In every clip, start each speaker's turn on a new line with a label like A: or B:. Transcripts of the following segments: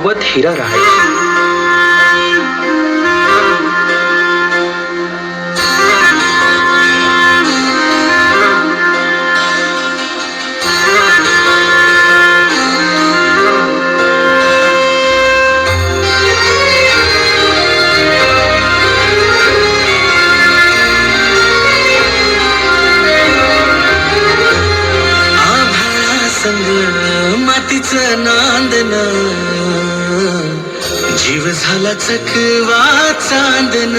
A: सोबत हिरा राहायची.
B: मातीचं नांदन जीव झाला चकवा चांदन.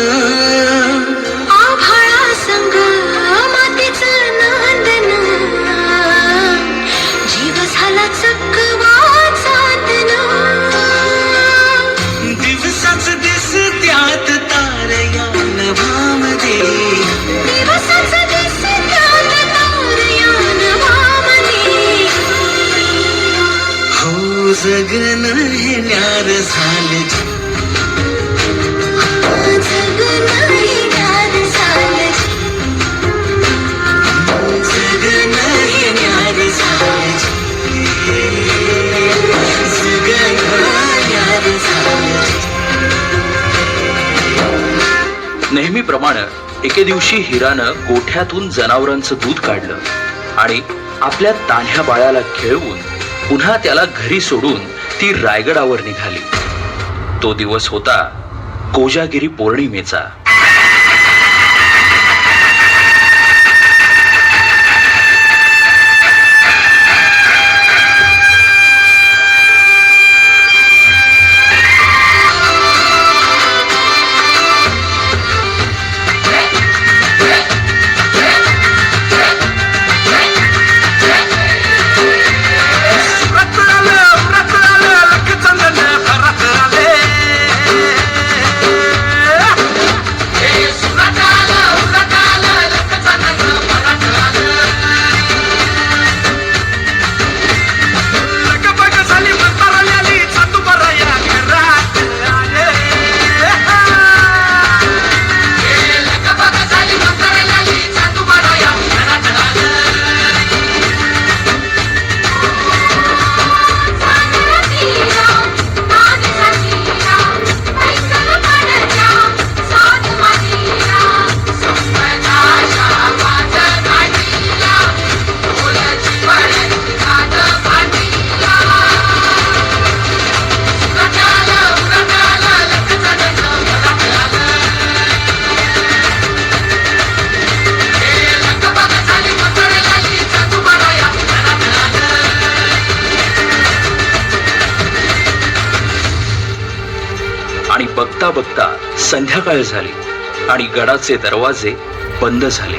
C: आभाळा संग मातीचं नांदन जीव झाला चकवा चांदन.
B: दिवसाच दिस त्यात तारया नभामध्ये,
C: दिवसाच दिस त्यात तारया नभामध्ये.
B: हो जगन हे न्यार झाले,
C: जगन हे न्यार झाले,
B: जगन हे न्यार झाले, जगन न्यार झाले.
A: नेहमीप्रमाणे एके दिवशी हिरानं गोठ्यातून जनावरांचं दूध काढलं आणि आपल्या तान्ह्या बाळाला खेळवून पुन्हा त्याला घरी सोडून ती रायगडावर निघाली. तो दिवस होता कोजागिरी पौर्णिमेचा. आणि बघता बघता संध्याकाळ झाली आणि गडाचे दरवाजे बंद झाले.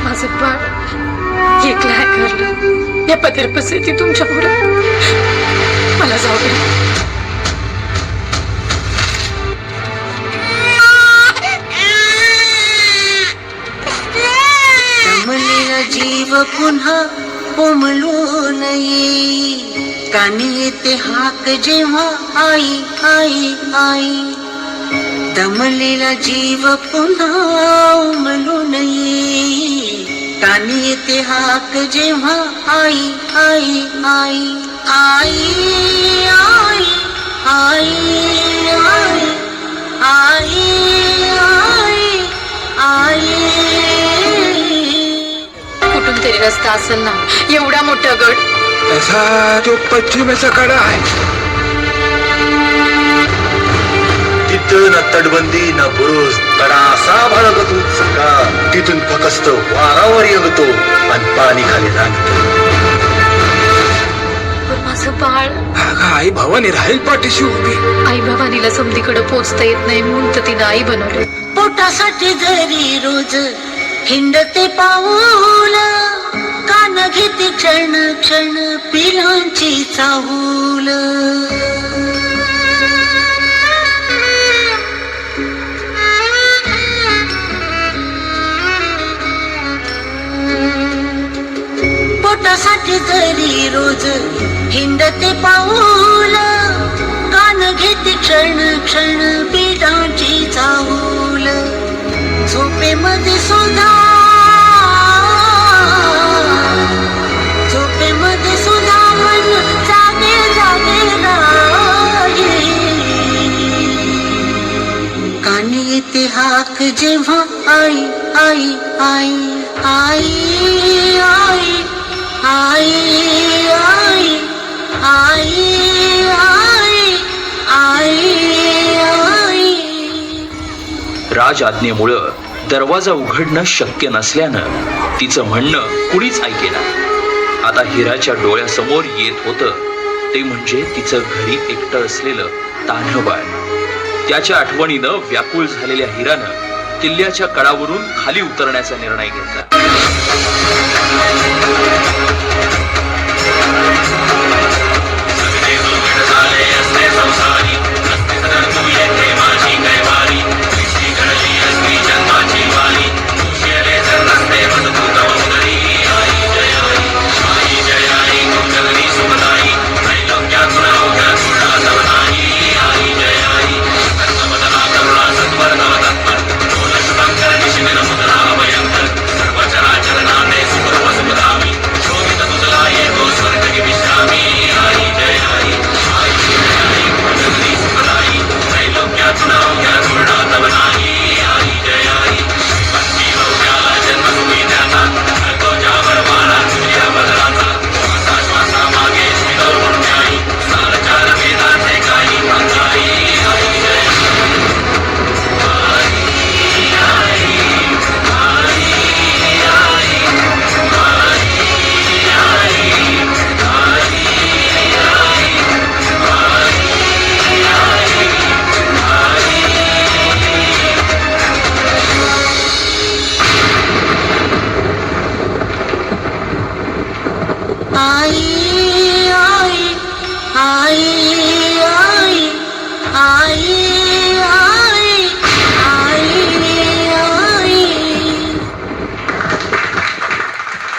D: माझं बाळ एकलं आहे घरलं. या पदर पसरती तुमच्या पुढे मला जाऊ द्या.
B: दमलेला जीव पुन्हा कोमलून येई, कानी येते हाक जेव्हा आई आई आई. दमलेला जीव पुन्हा उमलून येई, कानी येते हाक जेव्हा आई आई आई आई आई आई आई आई आई.
D: कुठून तरी रस्ता असेल ना, एवढा मोठा गड.
E: तसा तो पश्चिमेचा कडा आहे.
F: तिथं ना तटबंदी ना बुरुज, कडा असा भडकत उचका, तिथून फकस्त वारावर येतो आणि पाणी खाली राहतो.
D: माझं बाळ.
E: आई भवानी राहील पाठीशी उभी.
D: आई भवानीला समधीकडे पोचता येत नाही म्हणून तर तिनं आई बनवलं.
B: पोटासाठी जरी रोज हिंडते पाऊल, कान घेते क्षण क्षण पिलांची चाहूल. पोटासाठी जरी रोज हिंडते पाऊल, कान घेते क्षण क्षण पिलांची चाहूल. झोपेमध्ये सुद्धा मन जागे जागे जेव्हा आई आई आई आई आई आई आई आई आई आई
A: राज आज्ञेमुळं दरवाजा उघडणं शक्य नसल्यानं तिचं म्हणणं कुणीच ऐकेना. आता हिराच्या डोळ्यासमोर येत होतं ते म्हणजे तिचं घरी एकटं असलेलं तान्हं बाळ. त्याच्या आठवणीनं व्याकुळ झालेल्या हिरानं किल्ल्याच्या कडावरून खाली उतरण्याचा निर्णय घेतला.